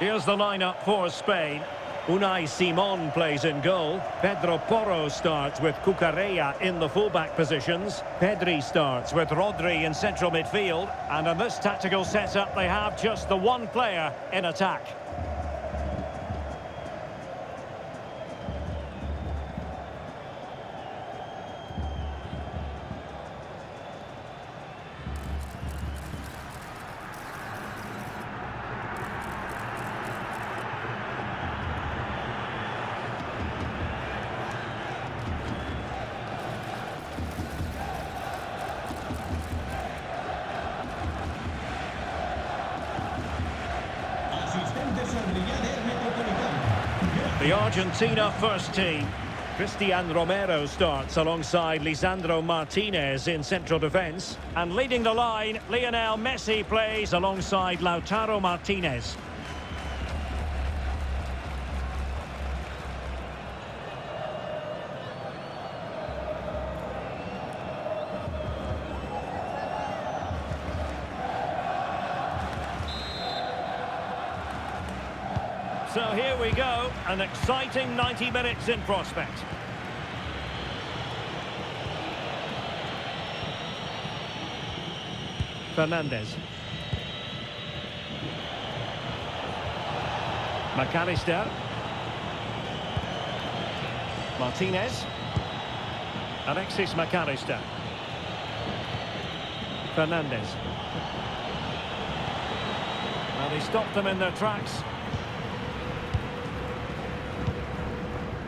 Here's the lineup for Spain. Unai Simon plays in goal. Pedro Porro starts with Cucurella in the fullback positions. Pedri starts with Rodri in central midfield. And in this tactical setup, they have just the one player in attack. The Argentina first team. Cristian Romero starts alongside Lisandro Martinez in central defence. And leading the line, Lionel Messi plays alongside Lautaro Martinez. So here we go, an exciting 90 minutes in prospect. Fernandez. McAllister. Martinez. Alexis McAllister. Fernandez. Well, he stopped them in their tracks.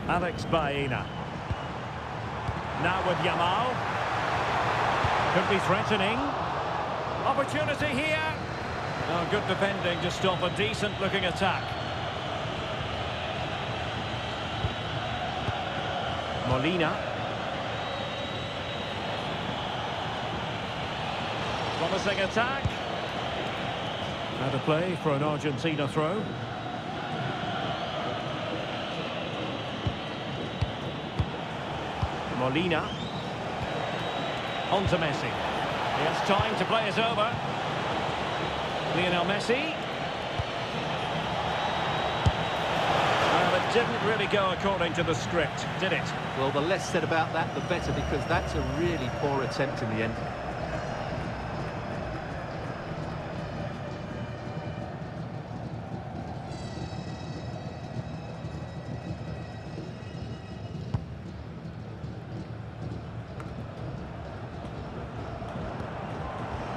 Alex Baena. Now with Yamal. Could be threatening. Opportunity here. Oh, good defending to stop a decent-looking attack. Molina. Promising attack. Out of play for an Argentina throw. Molina. On to Messi. He has time to play it over. Lionel Messi. Well, it didn't really go according to the script, did it? Well, the less said about that, the better, because that's a really poor attempt in the end.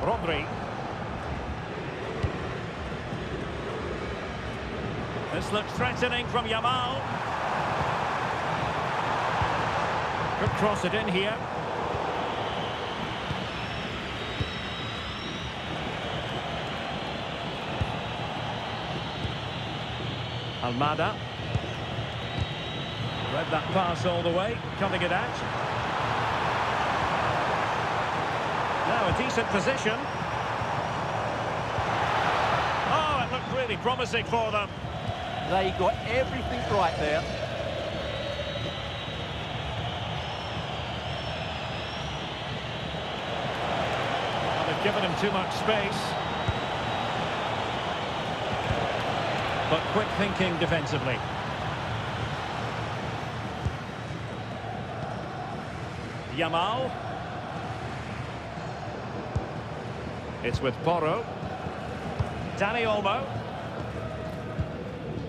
Rodri. This looks threatening from Yamal. Could cross it in here. Almada. Read that pass all the way, cutting it out. Now a decent position. Oh, it looked really promising for them. They got everything right there. Well, they've given him too much space. But quick thinking defensively. Yamal. It's with Porro. Dani Olmo.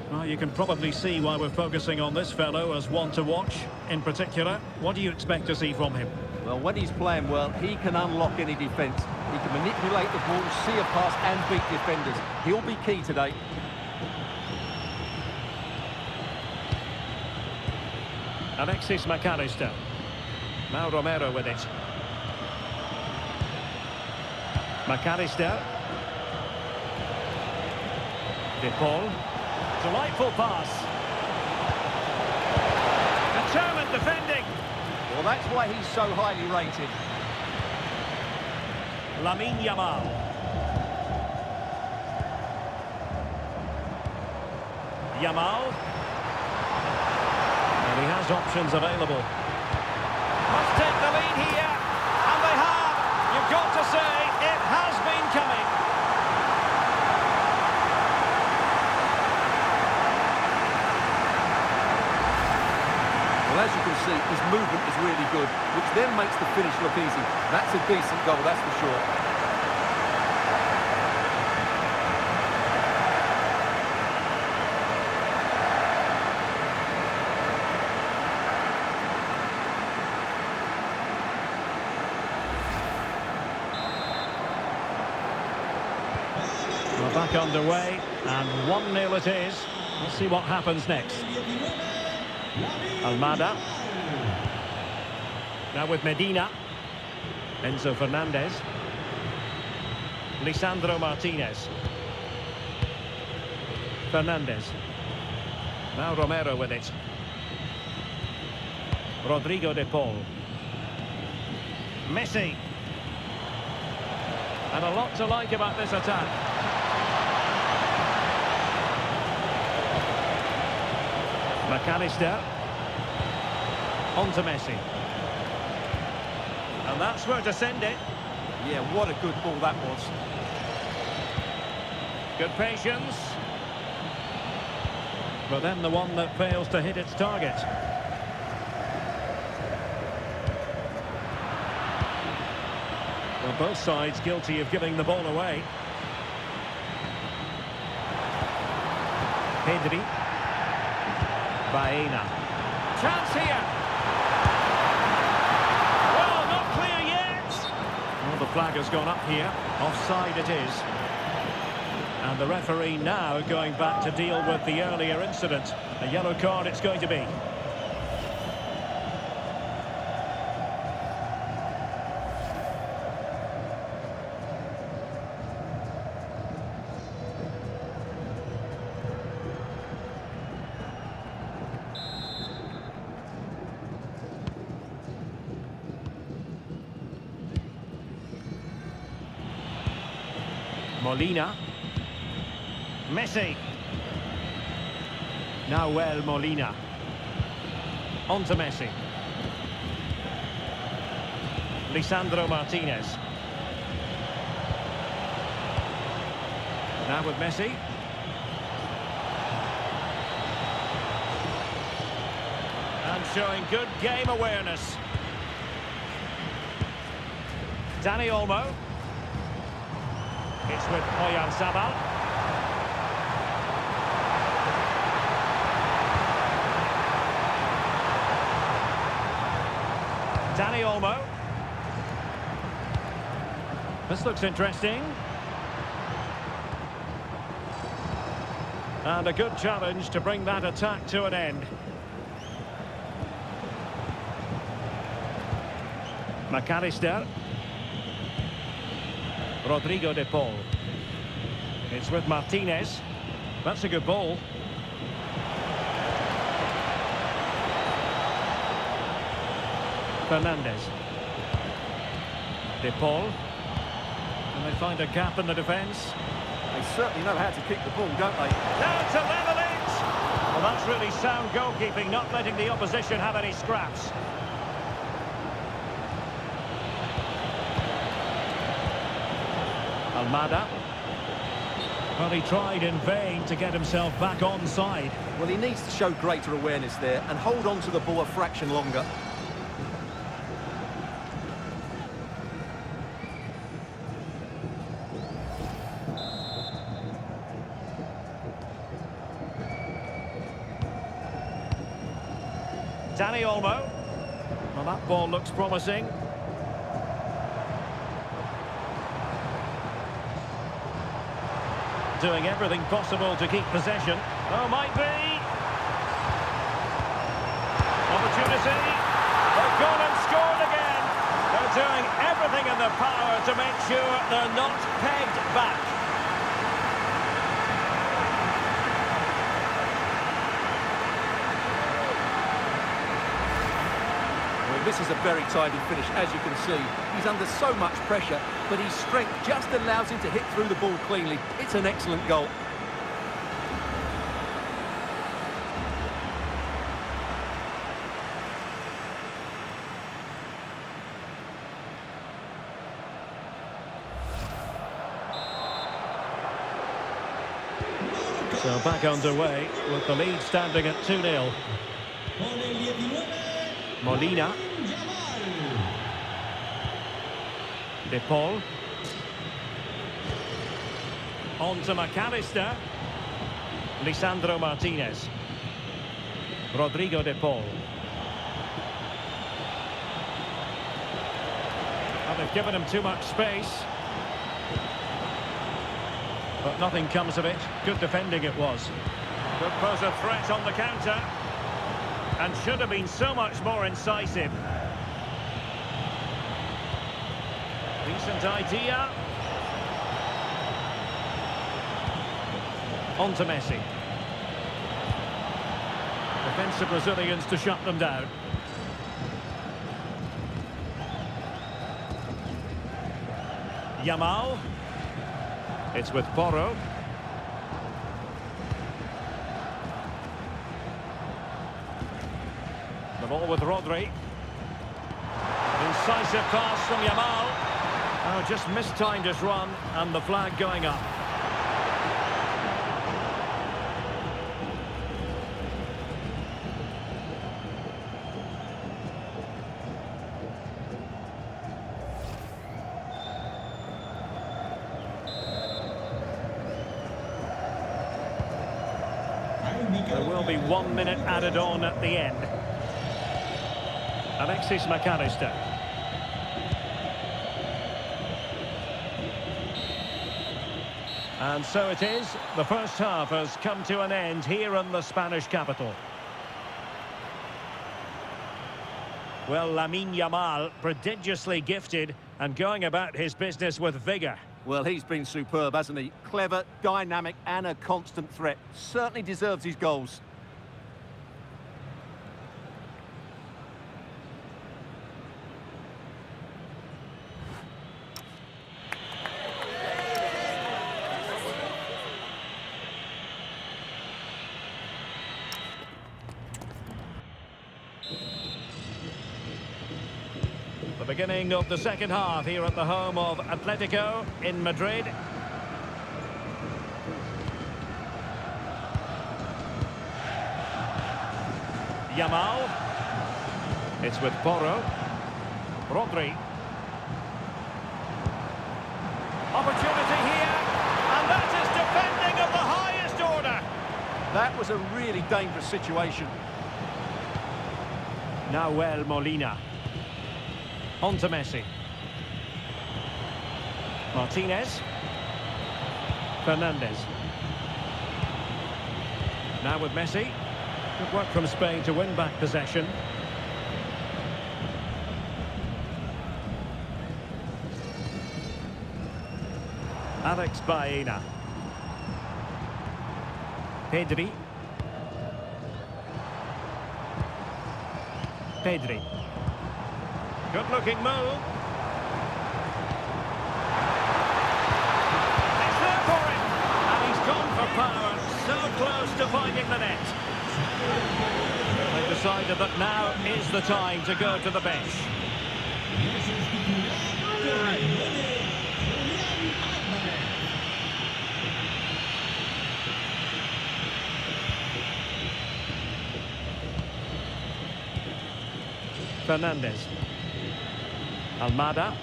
Well, you can probably see why we're focusing on this fellow as one to watch. In particular, what do you expect to see from him? Well, when he's playing well, he can unlock any defence. He can manipulate the ball, see a pass and beat defenders. He'll be key today. Alexis McAllister. Now Romero with it. McAllister. De Paul. Delightful pass. Determined defending. Well, that's why he's so highly rated. Lamine Yamal. Yamal. And he has options available. Must take the lead here. And they have. You've got to say, it has been coming. see, his movement is really good, which then makes the finish look easy. That's a decent goal, that's for sure. We're back underway, and 1-0 it is. Let's see what happens next. Almada. Now with Medina. Enzo Fernandez. Lisandro Martinez. Fernandez. Now Romero with it. Rodrigo de Paul. Messi. And a lot to like about this attack. McAllister. On to Messi. And that's where to send it. Yeah, what a good ball that was. Good patience. But then the one that fails to hit its target. Well, both sides guilty of giving the ball away. Pedri. Baena. Chance here. Well, not clear yet. Well, the flag has gone up here. Offside it is. And the referee now going back to deal with the earlier incident. A yellow card it's going to be. Molina. Messi. Now Molina. On to Messi. Lisandro Martinez. Now with Messi. And showing good game awareness. Dani Olmo. It's with Oyarzabal. Dani Olmo. This looks interesting. And a good challenge to bring that attack to an end. McAllister. Rodrigo de Paul. It's with Martinez. That's a good ball. Fernandez. De Paul. And they find a gap in the defence. They certainly know how to kick the ball, don't they? Now to level it! Well, that's really sound goalkeeping, not letting the opposition have any scraps. Almada. Well, he tried in vain to get himself back onside. Well, he needs to show greater awareness there and hold on to the ball a fraction longer. Dani Olmo. Well, that ball looks promising. Doing everything possible to keep possession. Oh, might be. Opportunity. They've gone and scored again. They're doing everything in their power to make sure they're not pegged back. This is a very tidy finish, as you can see. He's under so much pressure, but his strength just allows him to hit through the ball cleanly. It's an excellent goal. So back underway with the lead standing at 2-0. Molina. De Paul. On to McAllister. Lisandro Martinez. Rodrigo De Paul. Well, they've given him too much space. But nothing comes of it. Good defending it was. Could pose a threat on the counter. And should have been so much more incisive. Decent idea. On to Messi. Defensive Brazilians to shut them down. Yamal. It's with Porro. The ball with Rodri. Incisive pass from Yamal. Oh, just mistimed his run, and the flag going up. There will be 1 minute added on at the end. Alexis McAllister. And so it is. The first half has come to an end here in the Spanish capital. Well, Lamine Yamal, prodigiously gifted and going about his business with vigour. Well, he's been superb, hasn't he? Clever, dynamic and a constant threat. Certainly deserves his goals. The beginning of the second half here at the home of Atletico in Madrid. Yamal. It's with Porro. Rodri. Opportunity here, and that is defending of the highest order. That was a really dangerous situation. Nahuel Molina. On to Messi. Martinez. Fernandez. Now with Messi. Good work from Spain to win back possession. Alex Baena. Pedri. Pedri. Good-looking move. It's there for him. And he's gone for power. So close to finding the net. They've decided that now is the time to go to the bench. Fernandez. Almada.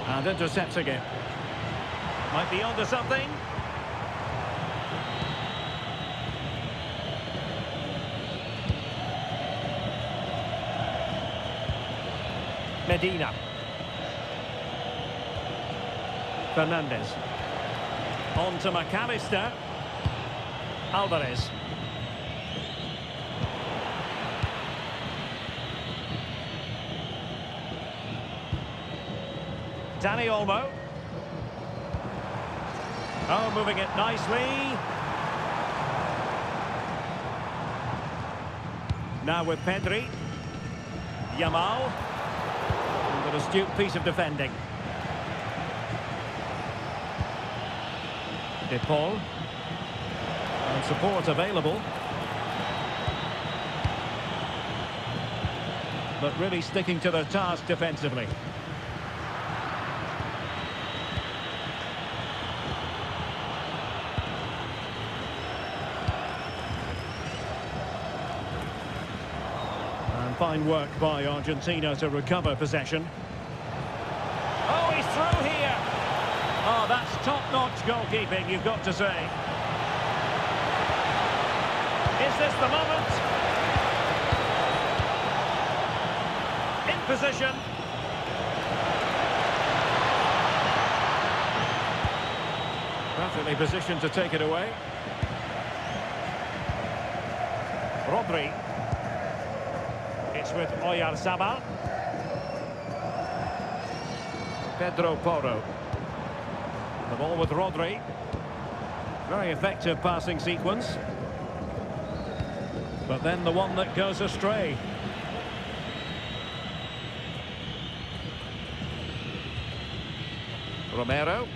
And intercepts again. Might be onto something. Medina. Fernandez. On to McAllister. Alvarez. Dani Olmo. Oh, moving it nicely. Now with Pedri. Yamal. An astute piece of defending. De Paul. And support available. But really sticking to their task defensively. Fine work by Argentina to recover possession. Oh, he's through here. Oh, that's top-notch goalkeeping, you've got to say. Is this the moment? In position. Perfectly positioned to take it away. Rodri. It's with Oyarzabal. Pedro Porro. The ball with Rodri. Very effective passing sequence. But then the one that goes astray. Romero.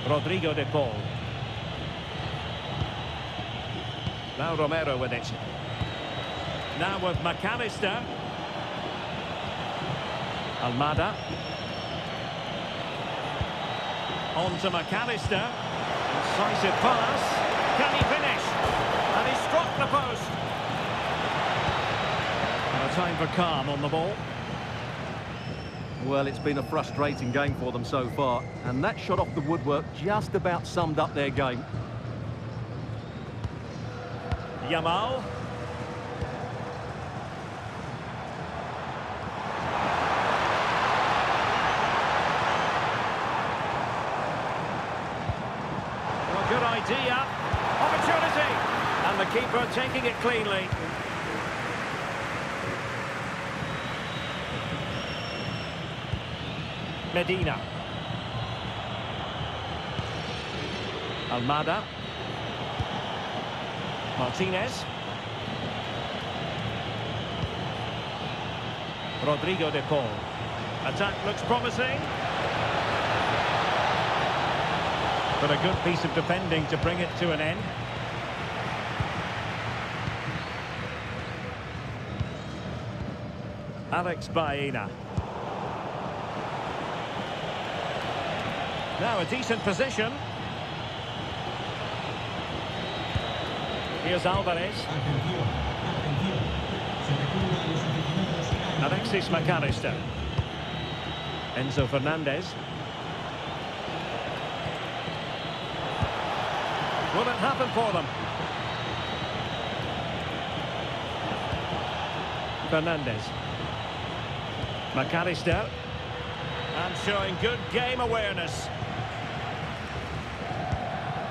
Rodrigo de Paul. Now Romero with it. Now with McAllister. Almada. On to McAllister. Incisive pass. Can he finish? And he struck the post. And a time for calm on the ball. Well, it's been a frustrating game for them so far, and that shot off the woodwork just about summed up their game. Yamal. Well, good idea. Opportunity. And the keeper taking it cleanly. Medina. Almada. Martinez. Rodrigo de Paul. Attack looks promising. But a good piece of defending to bring it to an end. Alex Baena. Now a decent position. Here's Alvarez. Alexis McAllister. Enzo Fernandez. Will it happen for them? Fernandez. McAllister. And showing good game awareness.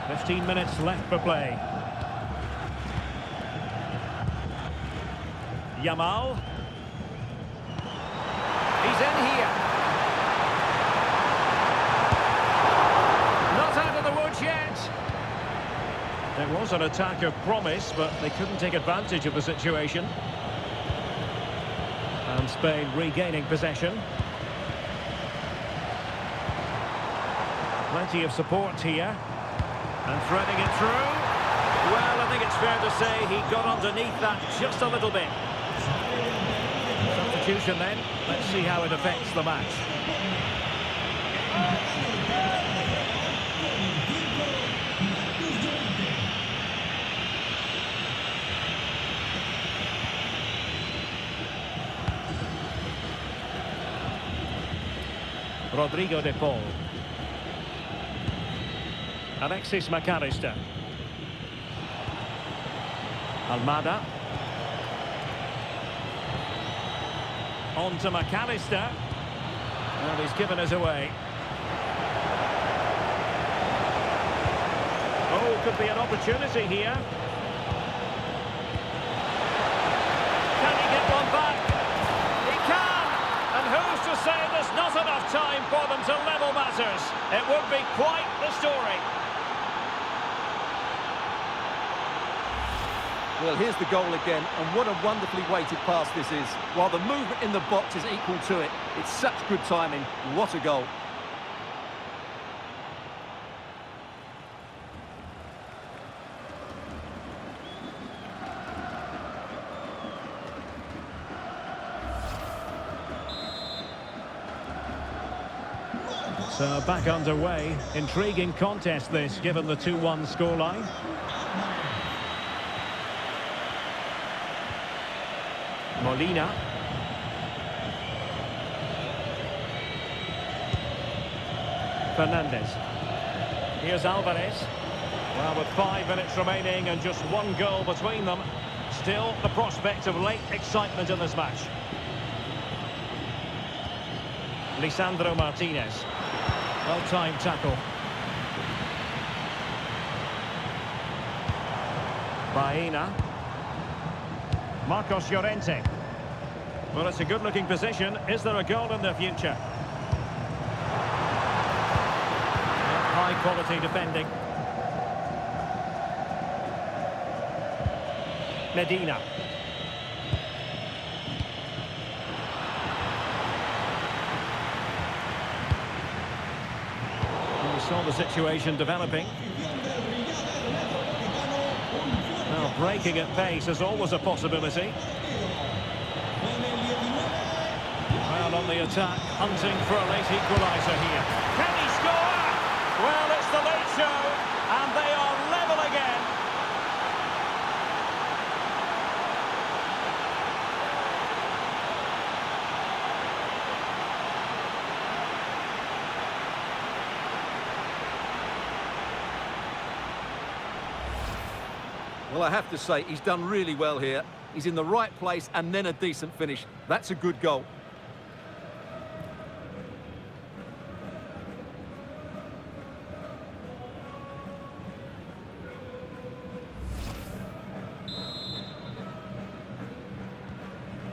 15 minutes left for play. Yamal. He's in here. Not out of the woods yet. There was an attack of promise, but they couldn't take advantage of the situation. And Spain regaining possession. Plenty of support here. And threading it through. Well, I think it's fair to say he got underneath that just a little bit. Substitution then. Let's see how it affects the match. Rodrigo de Paul. Alexis McAllister. Almada. On to McAllister. Well, he's given us away. Oh, could be an opportunity here. Can he get one back? He can! And who's to say there's not enough time for them to level matters? It would be quite the story. Well, here's the goal again, and what a wonderfully weighted pass this is. While the movement in the box is equal to it, it's such good timing. What a goal. So back underway. Intriguing contest this, given the 2-1 scoreline. Molina. Fernandez. Here's Alvarez. Well, with 5 minutes remaining and just one goal between them, still the prospect of late excitement in this match. Lisandro Martinez. Well-timed tackle. Baena. Marcos Llorente. Well, it's a good-looking position. Is there a goal in the future? High-quality defending. Medina. We saw the situation developing. Well, breaking at pace is always a possibility. Well, on the attack, hunting for a late equaliser here. Can he score? Well, it's the late show, and they are level again. Well, I have to say, he's done really well here. He's in the right place and then a decent finish. That's a good goal.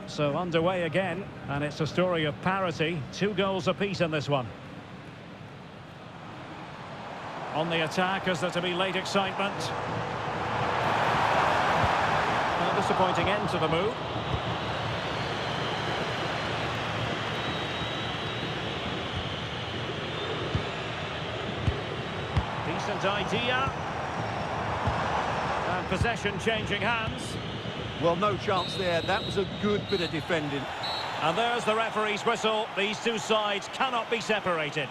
So underway again, and it's a story of parity. 2 goals apiece in this one. On the attack, is there to be late excitement? A disappointing end to the move. Decent idea. And possession changing hands. Well, no chance there. That was a good bit of defending. And there's the referee's whistle. These two sides cannot be separated.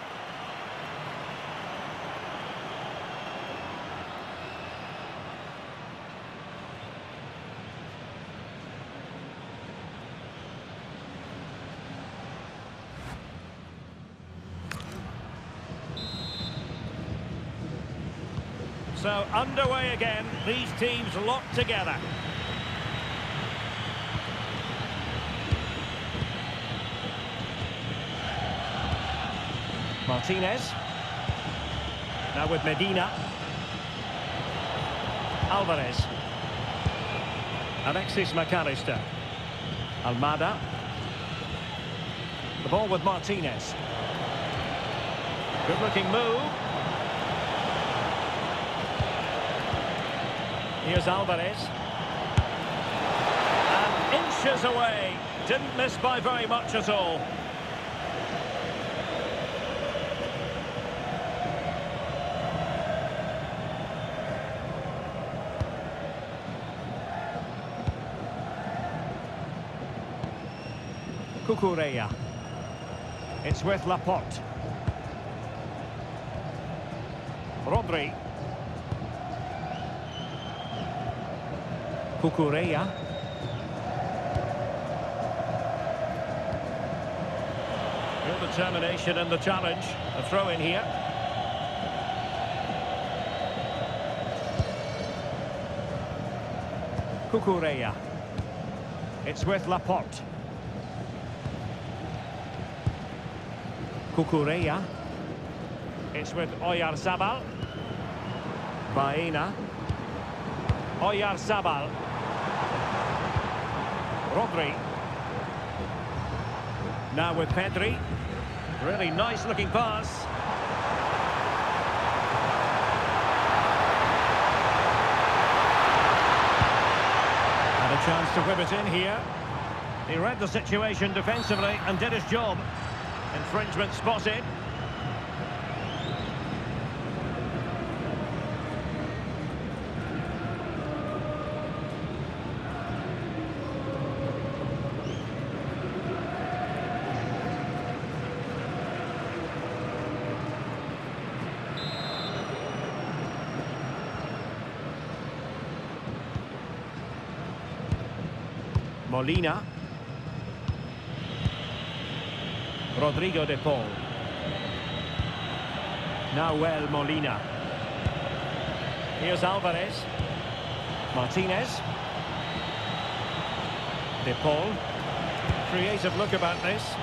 So underway again, these teams locked together. Martinez. Now with Medina. Alvarez. Alexis McAllister. Almada. The ball with Martinez. Good looking move. Here's Alvarez. And inches away. Didn't miss by very much at all. Cucurella. It's with Laporte. Rodri. Cucurella. Real determination in the challenge. A throw in here. Cucurella. It's with Laporte. Cucurella. It's with Oyarzabal. Baena. Oyarzabal. Rodri. Now with Pedri. Really nice looking pass. And a chance to whip it in here. He read the situation defensively and did his job. Infringement spotted. Molina. Rodrigo de Paul. Nahuel Molina. Here's Alvarez. Martinez. De Paul. Creative look about this.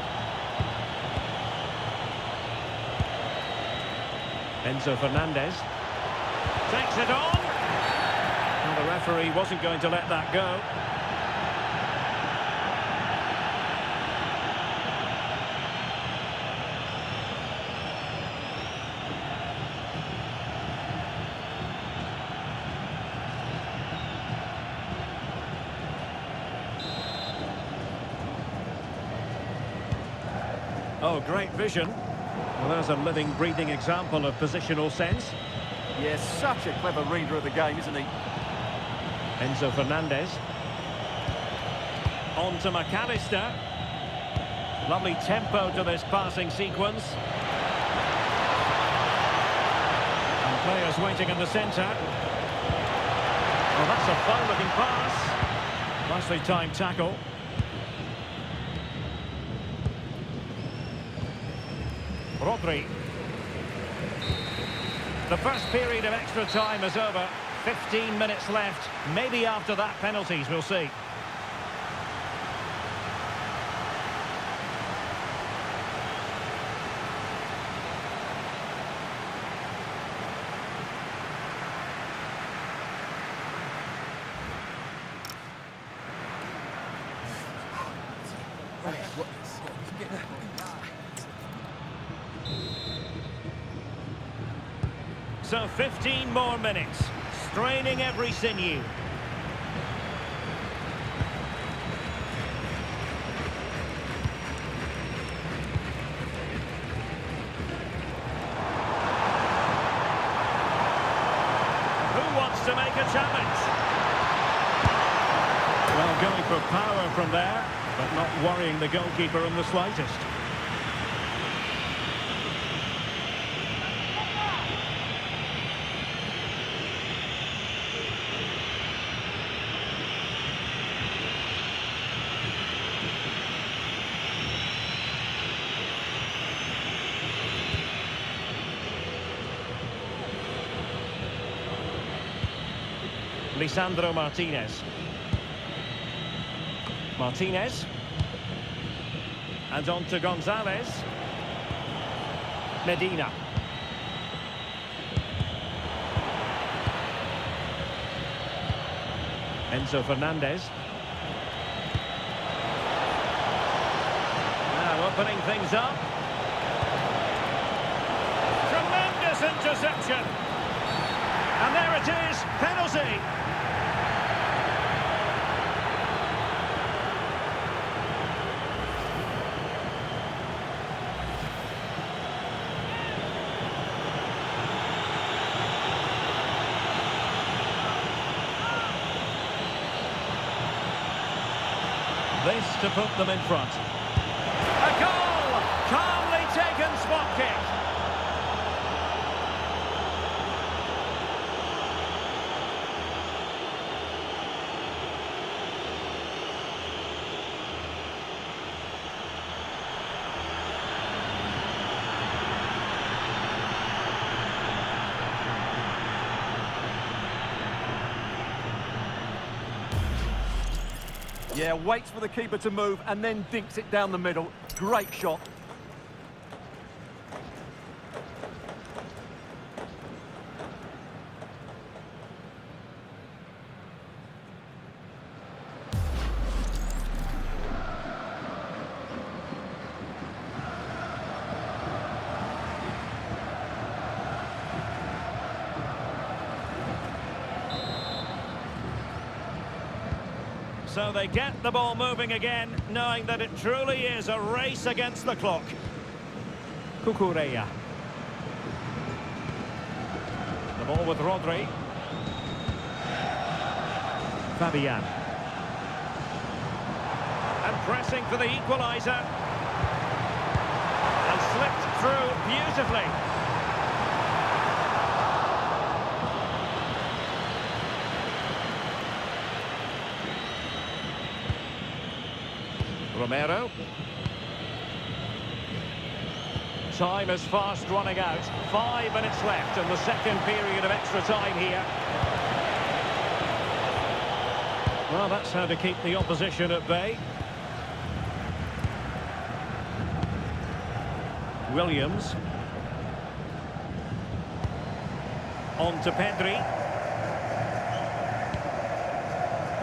Enzo Fernandez. Takes it on. And the referee wasn't going to let that go. Oh, great vision. Well, there's a living, breathing example of positional sense. Yes, such a clever reader of the game, isn't he? Enzo Fernandez. On to McAllister. Lovely tempo to this passing sequence. And players waiting in the centre. Well, that's a fine-looking pass. Nicely timed tackle. Rodri. The first period of extra time is over. 15 minutes left. Maybe after that, penalties, we'll see. So 15 more minutes, straining every sinew. Who wants to make a challenge? Well, going for power from there, but not worrying the goalkeeper in the slightest. Lisandro Martinez. Martinez. And on to Gonzalez. Medina. Enzo Fernandez. Now opening things up. Tremendous interception. And there it is, penalty. This to put them in front. A goal! Calmly taken spot kick. Yeah, waits for the keeper to move and then dinks it down the middle. Great shot. So they get the ball moving again, knowing that it truly is a race against the clock. Cucurella. The ball with Rodri. Fabian. And pressing for the equaliser. And slipped through beautifully. Romero. Time is fast running out. 5 minutes left in the second period of extra time here. Well, that's how to keep the opposition at bay. Williams. On to Pedri.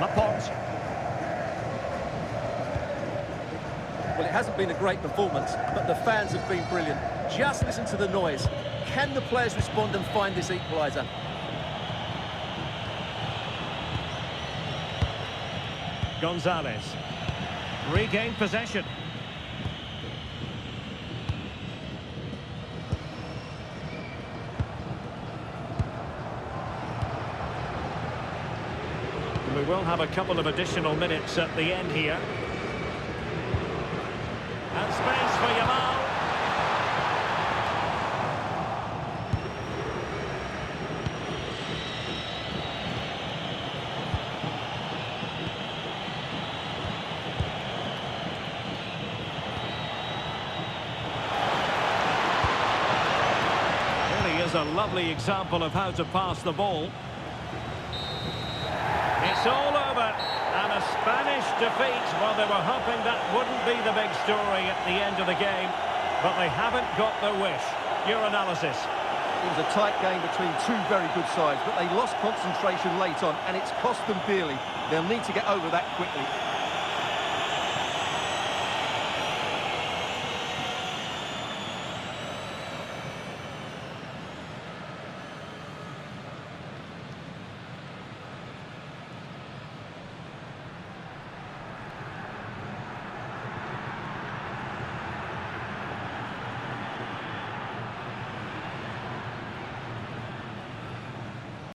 Laporte. Well, it hasn't been a great performance, but the fans have been brilliant. Just listen to the noise. Can the players respond and find this equaliser? Gonzalez. Regained possession. We will have a couple of additional minutes at the end here. And space for Yamal. Really is a lovely example of how to pass the ball. It's all over, and a Spanish defeat. Well, they were hoping that wouldn't be the big story at the end of the game, but they haven't got their wish. Your analysis? It was a tight game between two very good sides, but they lost concentration late on, and it's cost them dearly. They'll need to get over that quickly.